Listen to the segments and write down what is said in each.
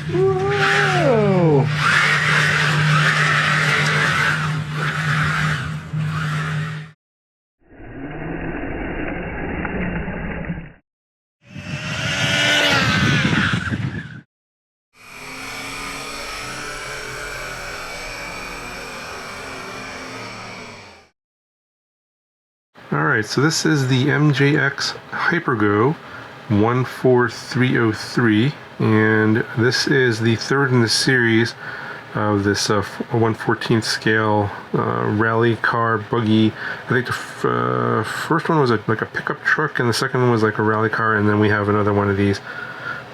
Whoa! Alright, so this is the MJX Hypergo 14303, and this is the third in the series of this 1/14th scale rally car buggy. I think the first one was like a pickup truck, and the second one was like a rally car, and then we have another one of these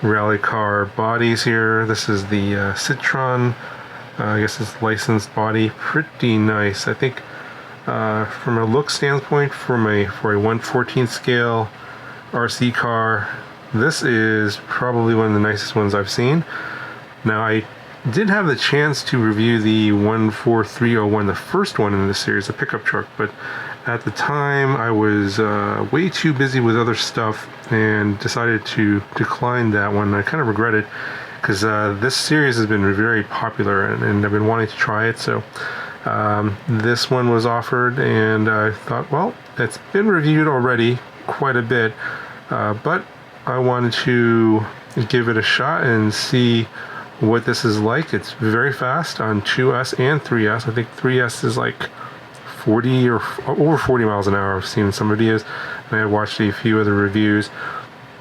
rally car bodies here. This is the Citroën, I guess it's licensed body. Pretty nice. I think from a look standpoint, for a 1/14th scale RC car, this is probably one of the nicest ones I've seen. Now, I did have the chance to review the 14301, the first one in the series, the pickup truck, but at the time I was way too busy with other stuff and decided to decline that one. I kind of regret it, because this series has been very popular, and I've been wanting to try it. So this one was offered, and I thought, well, it's been reviewed already quite a bit, but I wanted to give it a shot and see what this is like. It's very fast on 2S and 3S. I think 3S is like 40 or over 40 miles an hour. I've seen some videos, and I watched a few other reviews.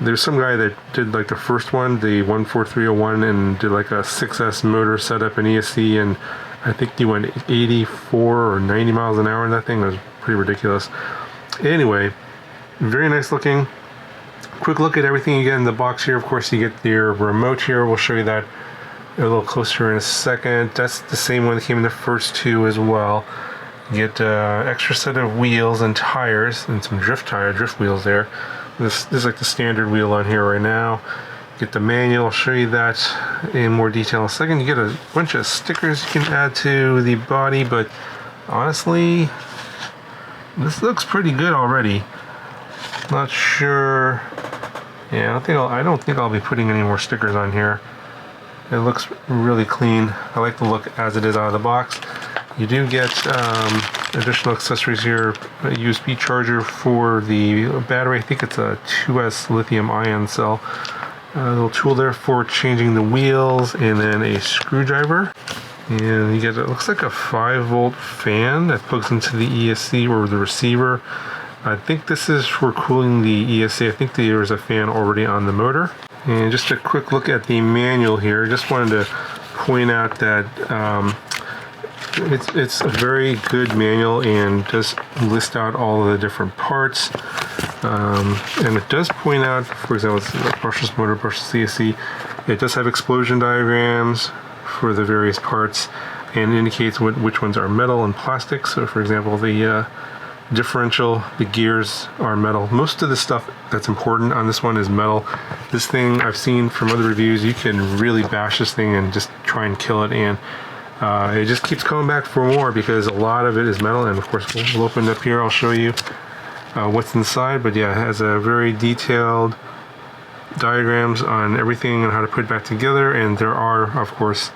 There's some guy that did like the first one, the 14301, and did like a 6S motor setup in ESC, and I think he went 84 or 90 miles an hour in that thing. It was pretty ridiculous. Anyway, very nice looking. Quick look at everything you get in the box here. Of course, you get your remote here. We'll show you that a little closer in a second. That's the same one that came in the first two as well. You get extra set of wheels and tires, and some drift wheels there. This is like the standard wheel on here right now. Get the manual. I'll show you that in more detail in a second. You get a bunch of stickers you can add to the body, but honestly, this looks pretty good already. Not sure. Yeah, I don't think I'll be putting any more stickers on here. It looks really clean. I like the look as it is out of the box. You do get additional accessories here. A USB charger for the battery. I think it's a 2S lithium-ion cell. A little tool there for changing the wheels, and then a screwdriver. And you get, it looks like a 5-volt fan that plugs into the ESC or the receiver. I think this is for cooling the ESC. I think there's a fan already on the motor. And just a quick look at the manual here. Just wanted to point out that it's a very good manual, and does list out all of the different parts. And it does point out, for example, it's a brushless motor, brushless ESC. It does have explosion diagrams for the various parts, and indicates which ones are metal and plastic. So, for example, the differential, the gears are metal. Most of the stuff that's important on this one is metal. This thing, I've seen from other reviews, you can really bash this thing and just try and kill it, and it just keeps coming back for more, because a lot of it is metal. And of course, we'll open it up here. I'll show you what's inside. But yeah, it has a very detailed diagrams on everything and how to put it back together, and there are, of course,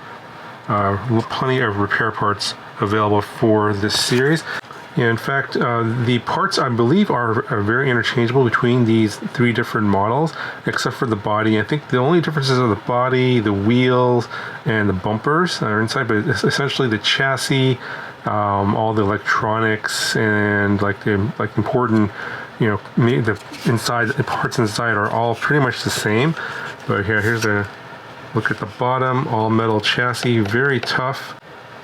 plenty of repair parts available for this series. Yeah, in fact, the parts, I believe, are very interchangeable between these three different models, except for the body. I think the only differences are the body, the wheels, and the bumpers are inside, but it's essentially the chassis, all the electronics, and like important, you know, the parts inside are all pretty much the same. But here's a look at the bottom, all metal chassis, very tough.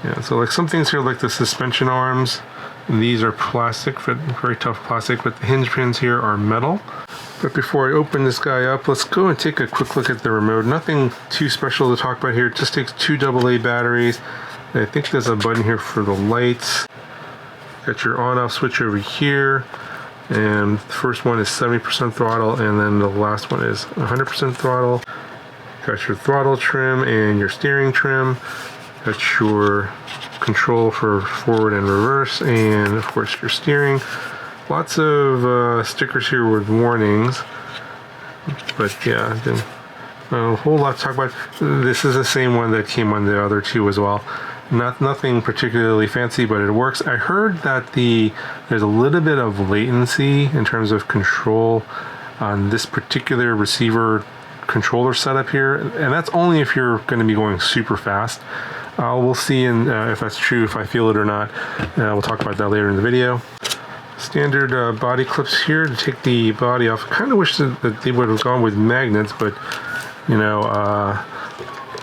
Yeah, so like some things here, like the suspension arms, these are plastic, very tough plastic, but the hinge pins here are metal. But before I open this guy up, let's go and take a quick look at the remote. Nothing too special to talk about here. It just takes 2 AA batteries. I think there's a button here for the lights. Got your on-off switch over here, and the first one is 70% throttle, and then the last one is 100% throttle. Got your throttle trim and your steering trim. Got your control for forward and reverse, and of course your steering. Lots of stickers here with warnings, but yeah, then a whole lot to talk about. This is the same one that came on the other two as well. Nothing particularly fancy, but it works. I heard that there's a little bit of latency in terms of control on this particular receiver controller setup here, and that's only if you're going to be going super fast. We'll see if that's true, if I feel it or not. We'll talk about that later in the video. Standard body clips here to take the body off. I kind of wish that they would have gone with magnets, but you know,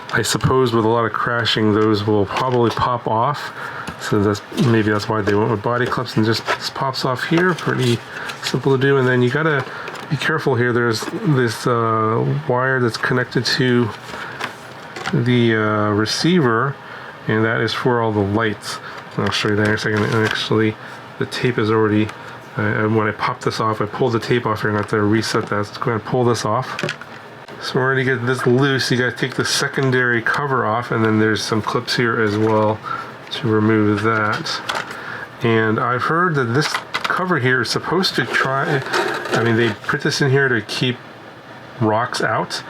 I suppose with a lot of crashing, those will probably pop off. So maybe that's why they went with body clips, and just pops off here. Pretty simple to do. And then you gotta be careful here. There's this wire that's connected to the receiver, and that is for all the lights. And I'll show you that in a second. And actually, the tape is already, when I pop this off, I pulled the tape off here, and I have to reset that. So I'm going to pull this off. So in order to get this loose, you got to take the secondary cover off, and then there's some clips here as well to remove that. And I've heard that this cover here is supposed to they put this in here to keep rocks out,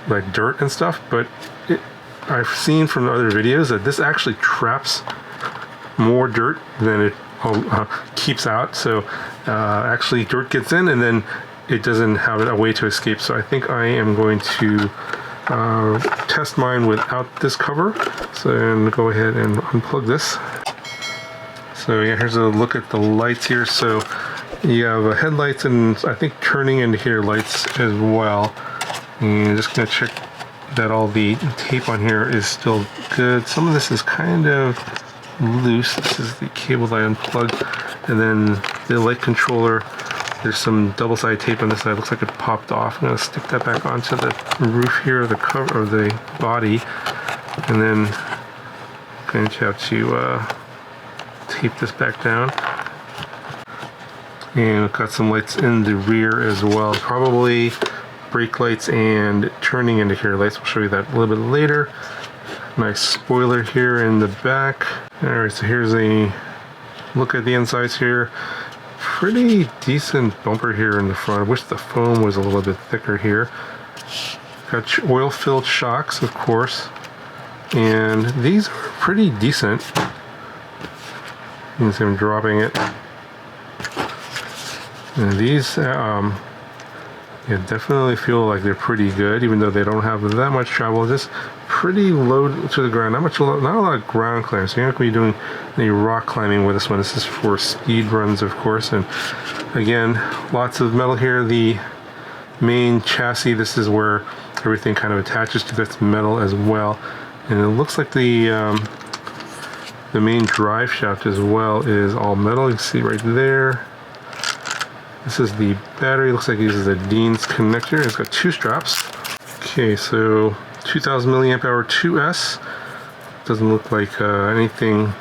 like dirt and stuff, but I've seen from other videos that this actually traps more dirt than it keeps out. So actually dirt gets in, and then it doesn't have a way to escape. So I think I am going to test mine without this cover. So I'm going to go ahead and unplug this. So yeah, here's a look at the lights here. So you have headlights and I think turning indicator lights as well. And just going to check that all the tape on here is still good. Some of this is kind of loose. This is the cable that I unplugged. And then the light controller, there's some double-sided tape on this side. Looks like it popped off. I'm going to stick that back onto the roof here, the cover of the body, and then I'm going to have to tape this back down. And I've got some lights in the rear as well. Probably brake lights and turning indicator lights. We'll show you that a little bit later. Nice spoiler here in the back. Alright, so here's a look at the insides here. Pretty decent bumper here in the front. I wish the foam was a little bit thicker here. Got oil-filled shocks, of course, and these are pretty decent. You can see I'm dropping it. And these, definitely feel like they're pretty good, even though they don't have that much travel. Just pretty low to the ground. Not a lot of ground clearance. So you're not going to be doing any rock climbing with this one. This is for speed runs, of course. And again, lots of metal here. The main chassis, this is where everything kind of attaches to. That's metal as well. And it looks like the main drive shaft as well is all metal. You can see right there. This is the battery. Looks like it uses a Dean's connector. It's got two straps. Okay, so 2000 milliamp hour 2S. Doesn't look like anything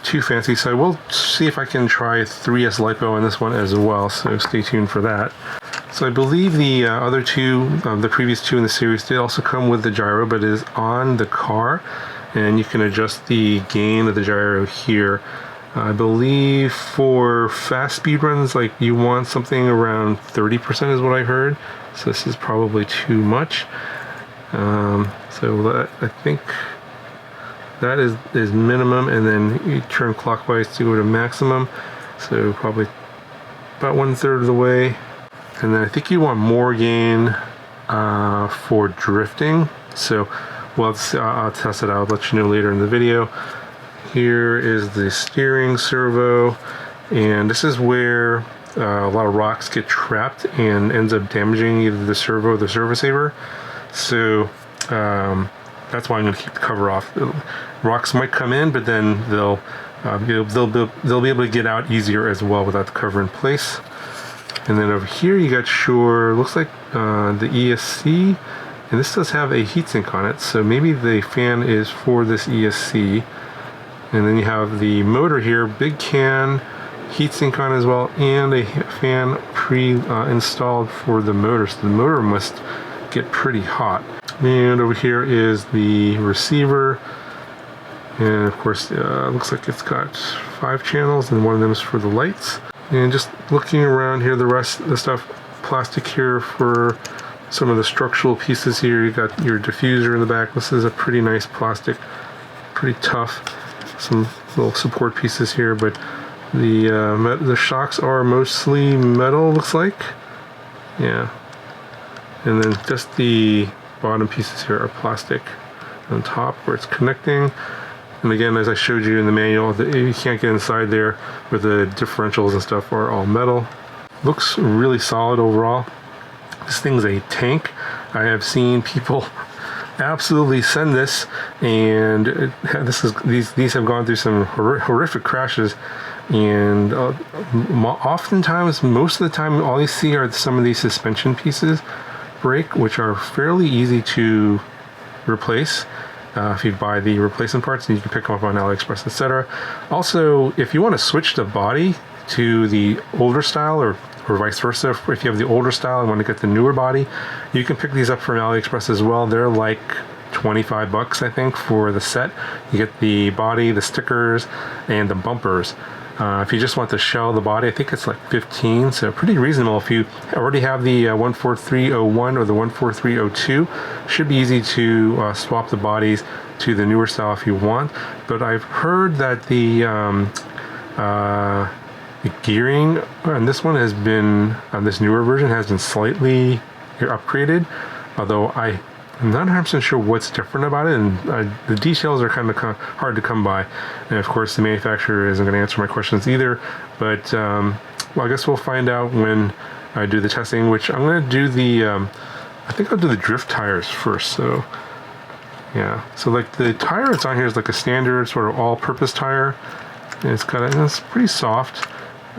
too fancy. So I will see if I can try 3S LiPo on this one as well. So stay tuned for that. So I believe the other two, the previous two in the series, did also come with the gyro, but it is on the car, and you can adjust the gain of the gyro here. I believe for fast speed runs, like you want something around 30% is what I heard. So this is probably too much. So I think that is minimum, and then you turn clockwise to go to maximum. So probably about 1/3 of the way. And then I think you want more gain for drifting. So I'll test it out. I'll let you know later in the video. Here is the steering servo, and this is where a lot of rocks get trapped and ends up damaging either the servo or the servo saver. So that's why I'm going to keep the cover off. Rocks might come in, but then they'll be able to get out easier as well without the cover in place. And then over here you got looks like the ESC, and this does have a heatsink on it, so maybe the fan is for this ESC. And then you have the motor here, big can, heatsink on as well, and a fan pre-installed for the motor. So the motor must get pretty hot. And over here is the receiver, and of course looks like it's got 5 channels, and one of them is for the lights. And just looking around here, the rest of the stuff, plastic here for some of the structural pieces here. You got your diffuser in the back. This is a pretty nice plastic, pretty tough. Some little support pieces here, but the shocks are mostly metal, looks like. Yeah. And then just the bottom pieces here are plastic on top where it's connecting. And again, as I showed you in the manual, you can't get inside there, but the differentials and stuff are all metal. Looks really solid overall. This thing's a tank. I have seen people absolutely send this, and these have gone through some horrific crashes, and oftentimes, most of the time, all you see are some of these suspension pieces break, which are fairly easy to replace. If you buy the replacement parts, and you can pick them up on AliExpress, etc. Also, if you want to switch the body to the older style, or vice versa, if you have the older style and want to get the newer body, you can pick these up from AliExpress as well. They're like 25 bucks, I think, for the set. You get the body, the stickers, and the bumpers. If you just want the shell, the body, I think it's like 15, so pretty reasonable. If you already have the 14301 or the 14302, should be easy to swap the bodies to the newer style if you want. But I've heard that the gearing on this one has been, on this newer version, has been slightly upgraded, although I'm not 100% sure what's different about it, and the details are kind of hard to come by. And of course, the manufacturer isn't going to answer my questions either, but well, I guess we'll find out when I do the testing, which I'm going to do I think I'll do the drift tires first. So yeah, so like the tire that's on here is like a standard sort of all-purpose tire, and it's pretty soft.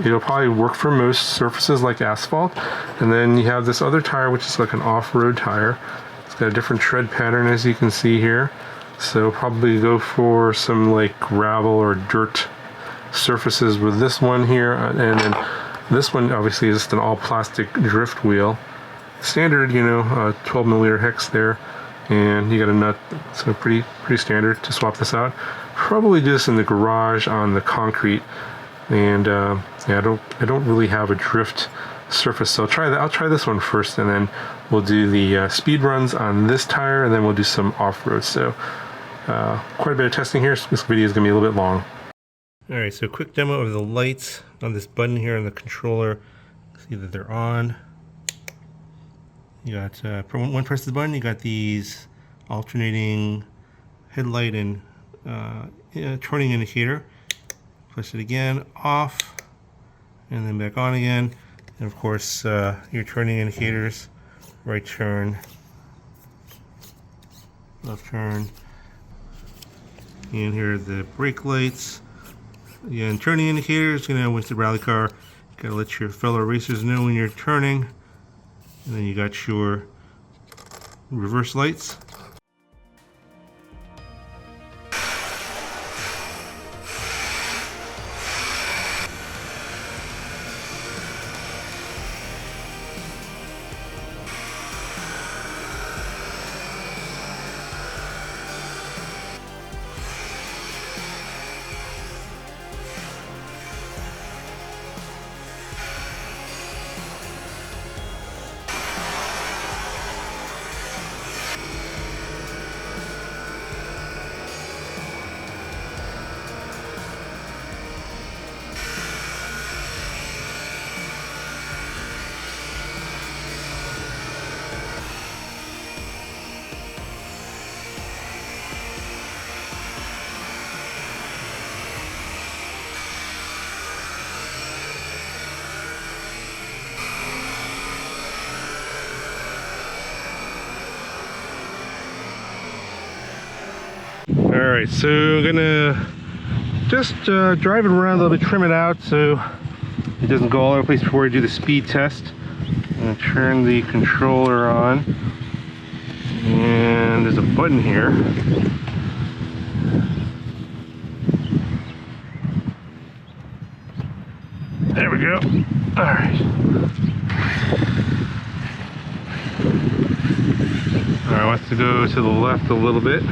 It'll probably work for most surfaces like asphalt. And then you have this other tire, which is like an off-road tire. It's got a different tread pattern, as you can see here. So probably go for some like gravel or dirt surfaces with this one here. And then this one obviously is just an all-plastic drift wheel. Standard, 12 millimeter hex there. And you got a nut, so pretty standard to swap this out. Probably do this in the garage on the concrete. And yeah, I don't really have a drift surface, so I'll try this one first, and then we'll do the speed runs on this tire, and then we'll do some off-road. So quite a bit of testing here. So this video is gonna be a little bit long. All right, so quick demo of the lights on this button here on the controller. See that they're on. You got one press the button, you got these alternating headlight and turning indicator. Push it again, off, and then back on again. And of course, your turning indicators, right turn, left turn. And here are the brake lights. Again, turning indicators, with the rally car, you gotta let your fellow racers know when you're turning. And then you got your reverse lights. Alright, so I'm gonna just drive it around a little bit, trim it out so it doesn't go all over the place before I do the speed test. I'm gonna turn the controller on, and there's a button here. There we go. Alright. Alright, wants to go to the left a little bit.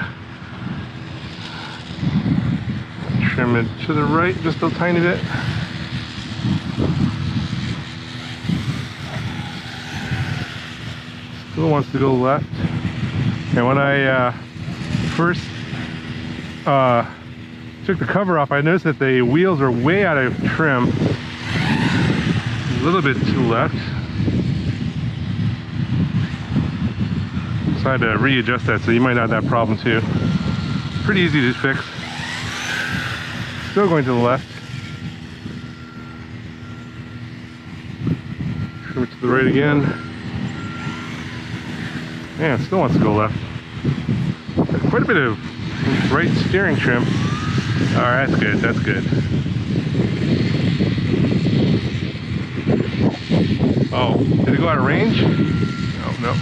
Trim it to the right just a tiny bit. Still wants to go left. And when I first took the cover off, I noticed that the wheels are way out of trim. A little bit to the left. So I had to readjust that, so you might not have that problem too. Pretty easy to fix. Still going to the left. Trim it to the right again. Man, still wants to go left. Quite a bit of right steering trim. Alright, that's good, that's good. Oh, did it go out of range? No, no.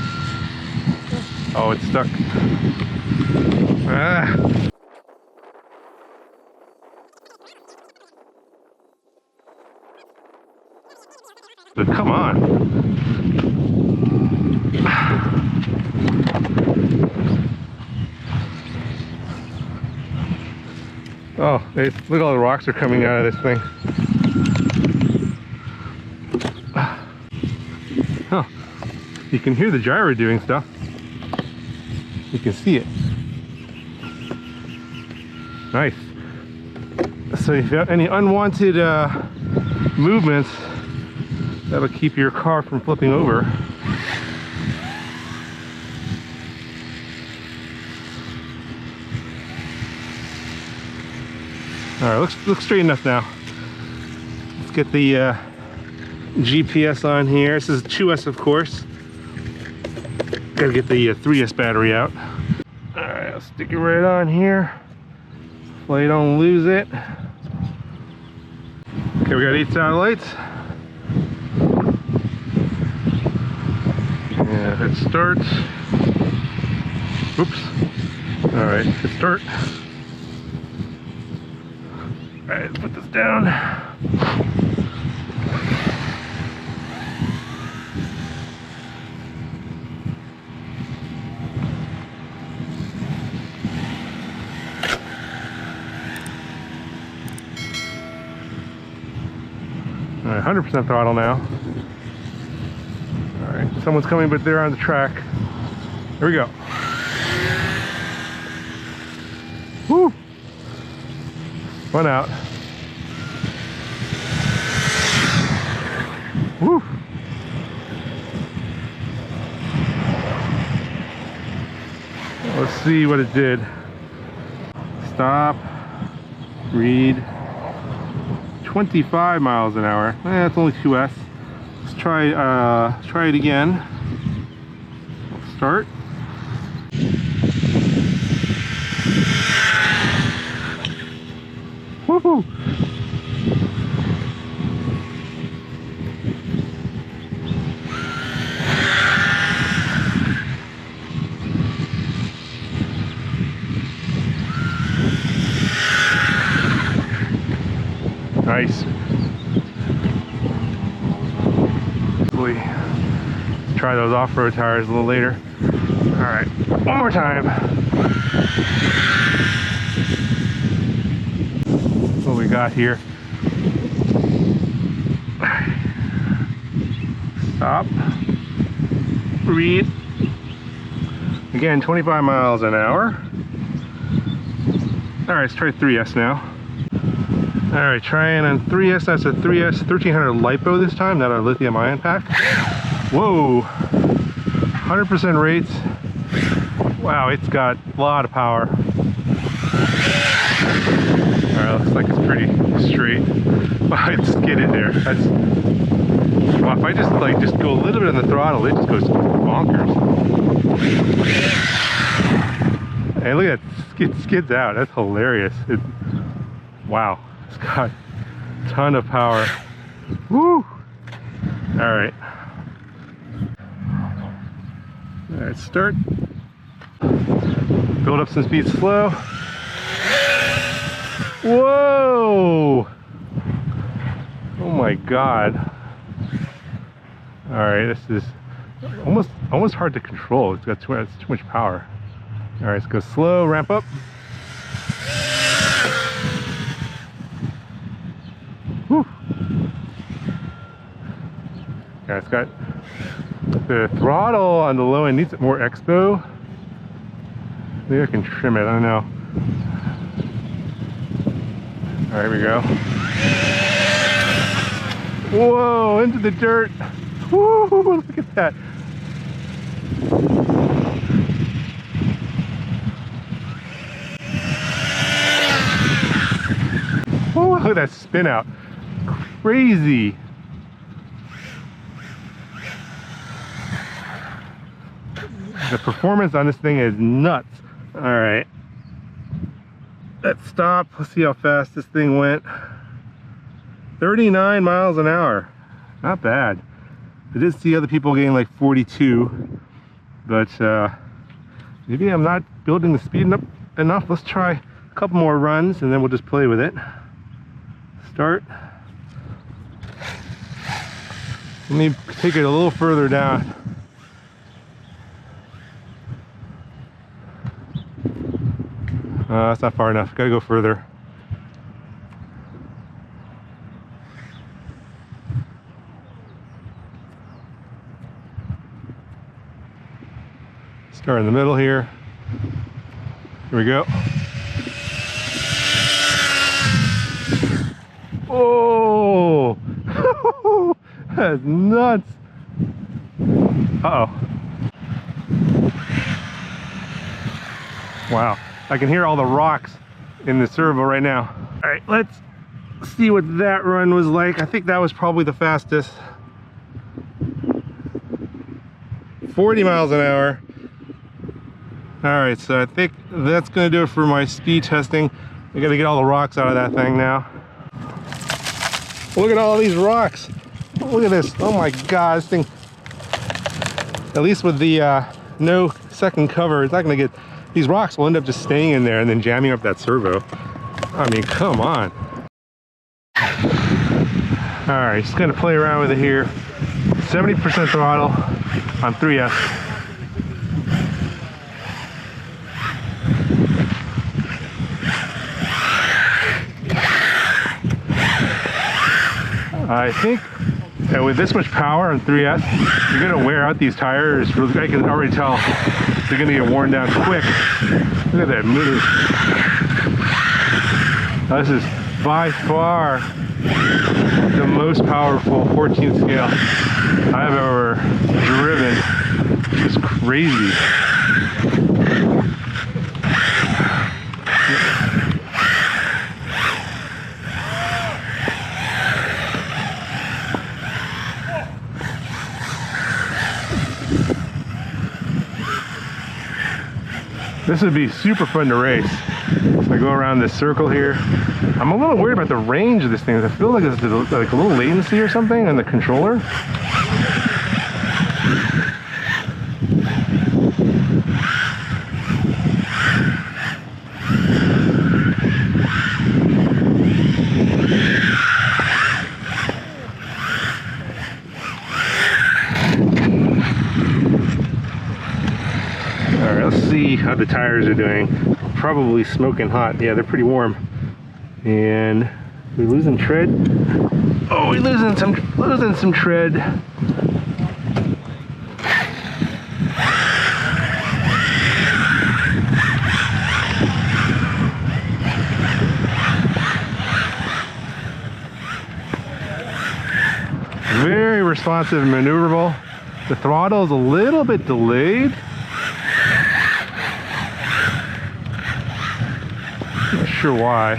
Oh, it's stuck. Ah. But come on. Oh, hey, look at all the rocks are coming out of this thing. Oh, you can hear the gyro doing stuff. You can see it. Nice. So if you have any unwanted movements, that'll keep your car from flipping over. All right, looks straight enough now. Let's get the GPS on here. This is 2S, of course. Gotta get the 3S battery out. All right, I'll stick it right on here. Hopefully you don't lose it. Okay, we got 8 satellites. Yeah, hit start. Oops. All right, hit start. All right, let's put this down. All right, 100% throttle now. All right, someone's coming, but they're on the track. Here we go. Woo! One out. Woo! Let's see what it did. Stop. Read. 25 miles an hour. That's only 2S. Let's try it again. Start. Woohoo! Nice. Hopefully, try those off-road tires a little later. All right, one more time. What we got here? Stop. Read. Again, 25 miles an hour. All right, let's try 3S now. All right, trying on 3S. That's a 3S 1300 LiPo this time, not a lithium ion pack. Whoa, 100% rates. Wow, it's got a lot of power. All right, looks like it's pretty straight. Wow, it skidded there. That's, wow, if I just go a little bit on the throttle, it just goes bonkers. Hey, look at that, skids out. That's hilarious. Wow. It's got a ton of power. Woo! Alright. Alright, start. Build up some speed slow. Whoa! Oh my god. Alright, this is almost hard to control. It's too much power. Alright, let's go slow, ramp up. Whew. Yeah, it's got The throttle on the low end needs more expo. Maybe I can trim it, I don't know. Alright, here we go. Whoa, into the dirt. Woo, look at that. Oh, look at that spin out. Crazy. The performance on this thing is nuts. All right. Let's stop. Let's see how fast this thing went. 39 miles an hour. Not bad. I did see other people getting like 42, but maybe I'm not building the speed up enough. Let's try a couple more runs and then we'll just play with it. Start. Let me take it a little further down. That's not far enough. Gotta go further. Start in the middle here. Here we go. Oh, that's nuts. Uh-oh. Wow. I can hear all the rocks in the servo right now. All right, let's see what that run was like. I think that was probably the fastest. 40 miles an hour. All right, so I think that's gonna do it for my speed testing. I gotta get all the rocks out of that thing now. Look at all these rocks. Look at this. Oh my God, this thing, at least with the no second cover, it's not gonna get, these rocks will end up just staying in there and then jamming up that servo. I mean, come on. All right, just gonna play around with it here. 70% throttle on 3S. I think that with this much power on 3S, you're gonna wear out these tires. I can already tell they're gonna get worn down quick. Look at that move. This is by far the most powerful 14th scale I've ever driven. It's crazy. This would be super fun to race. So I go around this circle here. I'm a little worried about the range of this thing. I feel like there's like a little latency or something on the controller. See how the tires are doing. Probably smoking hot. Yeah, they're pretty warm. And we're losing tread. Oh, we're losing some tread. Very responsive and maneuverable. The throttle is a little bit delayed. Not sure why.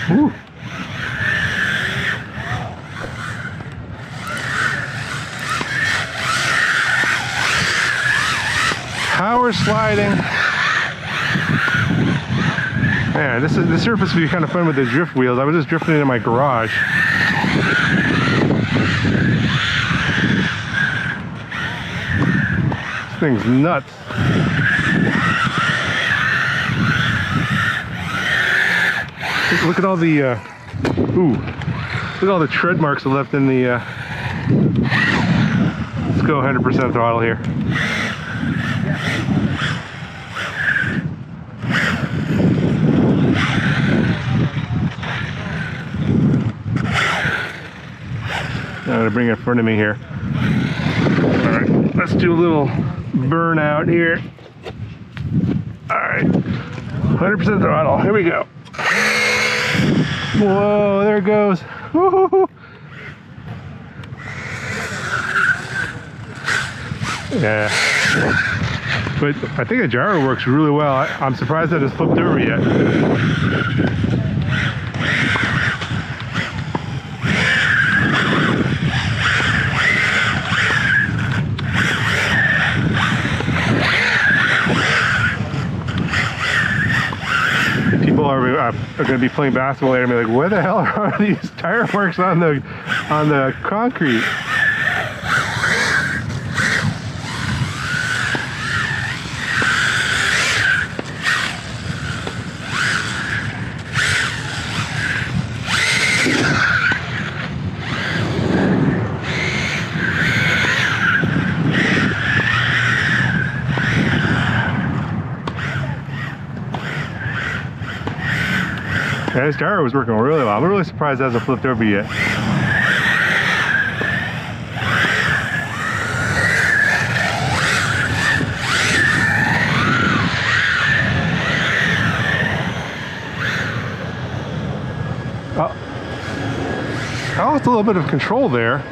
Woo. Power sliding. Yeah, this surface would be kind of fun with the drift wheels. I was just drifting it in my garage. Thing's nuts. Look at all the look at all the tread marks left in the let's go 100% throttle here. I'm gonna bring it in front of me here. All right, let's do a little burnout here. All right, 100% throttle. Here we go. Whoa, there it goes. Woo-hoo-hoo. Yeah, but I think the gyro works really well. I'm surprised that it's flipped over yet. People are going to be playing basketball later and be like, "Where the hell are these tire marks on the concrete?" Yeah, this gyro was working really well. I'm really surprised it hasn't flipped over yet. I lost a little bit of control there.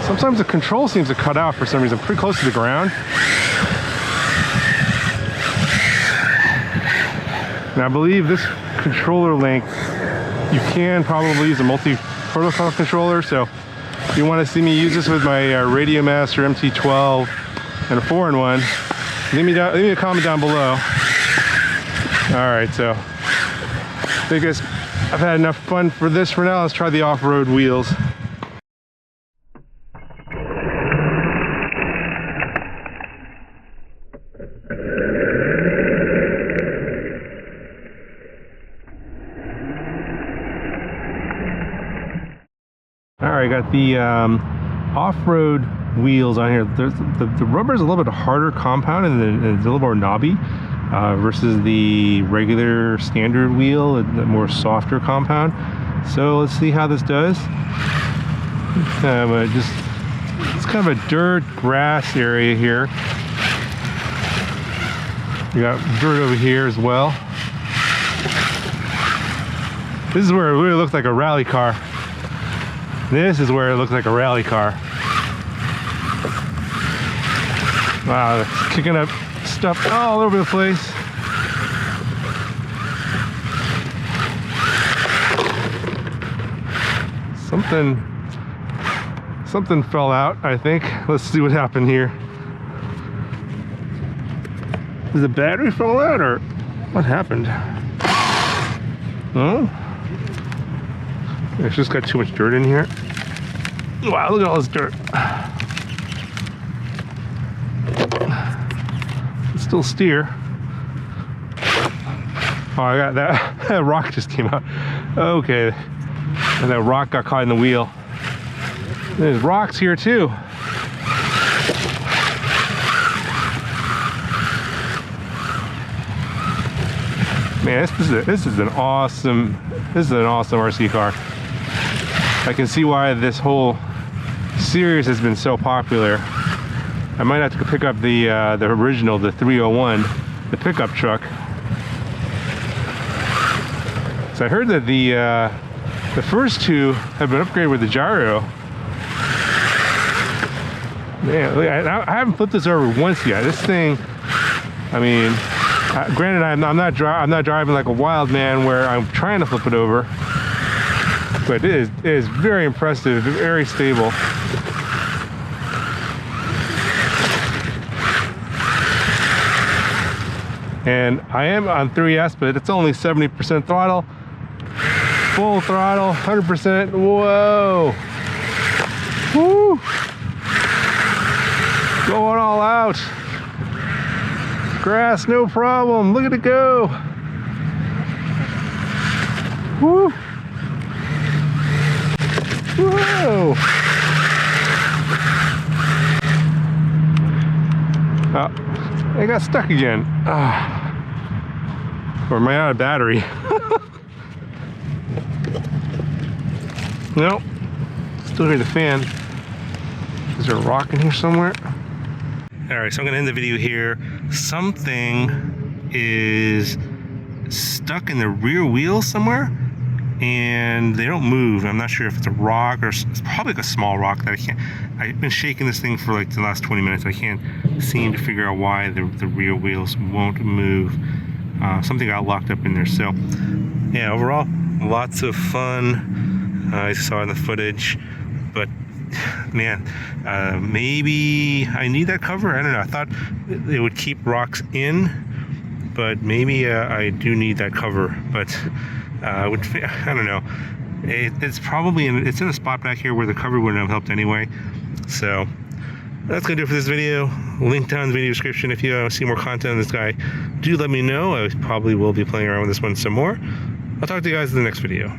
Sometimes the control seems to cut out for some reason, pretty close to the ground. And I believe this controller link, you can probably use a multi-protocol controller. So if you want to see me use this with my Radio Master MT12 and a 4-in-1, leave me a comment down below. All right, so I think I've had enough fun for this for now. Let's try the off-road wheels. Alright, got the off-road wheels on here. The rubber is a little bit harder compound and it's a little more knobby versus the regular standard wheel, a more softer compound. So let's see how this does. It's kind of a dirt grass area here. We got dirt over here as well. This is where it really looks like a rally car. This is where it looks like a rally car. Wow, it's kicking up stuff all over the place. Something fell out, I think. Let's see what happened here. Did the battery fall out or what happened? Oh? It's just got too much dirt in here. Wow, look at all this dirt. It's still steer. Oh, I got that. That rock just came out. Okay. And that rock got caught in the wheel. There's rocks here too. Man, this is an awesome RC car. I can see why this whole series has been so popular. I might have to pick up the original, the 301, the pickup truck. So I heard that the first two have been upgraded with the gyro. Man, I haven't flipped this over once yet. This thing, I mean, granted, I'm not driving like a wild man where I'm trying to flip it over, but it is very impressive, very stable. And I am on 3S, but it's only 70% throttle. Full throttle, 100%. Whoa! Woo! Going all out. Grass, no problem. Look at it go. Woo! Whoa! Oh, I got stuck again. Or am I out of battery? Nope. Still hear the fan. Is there a rock in here somewhere? Alright, so I'm going to end the video here. Something is stuck in the rear wheel somewhere, and they don't move. I'm not sure if it's a rock or it's probably like a small rock that I can't. I've been shaking this thing for like the last 20 minutes. I can't seem to figure out why the rear wheels won't move. Something got locked up in there. So yeah, overall, lots of fun. I saw in the footage, but man, maybe I need that cover. I don't know. I thought it would keep rocks in, but maybe I do need that cover. But I don't know. It's probably it's in a spot back here where the cover wouldn't have helped anyway. So that's gonna do it for this video. Link down in the video description if you see more content on this guy. Do let me know. I probably will be playing around with this one some more. I'll talk to you guys in the next video.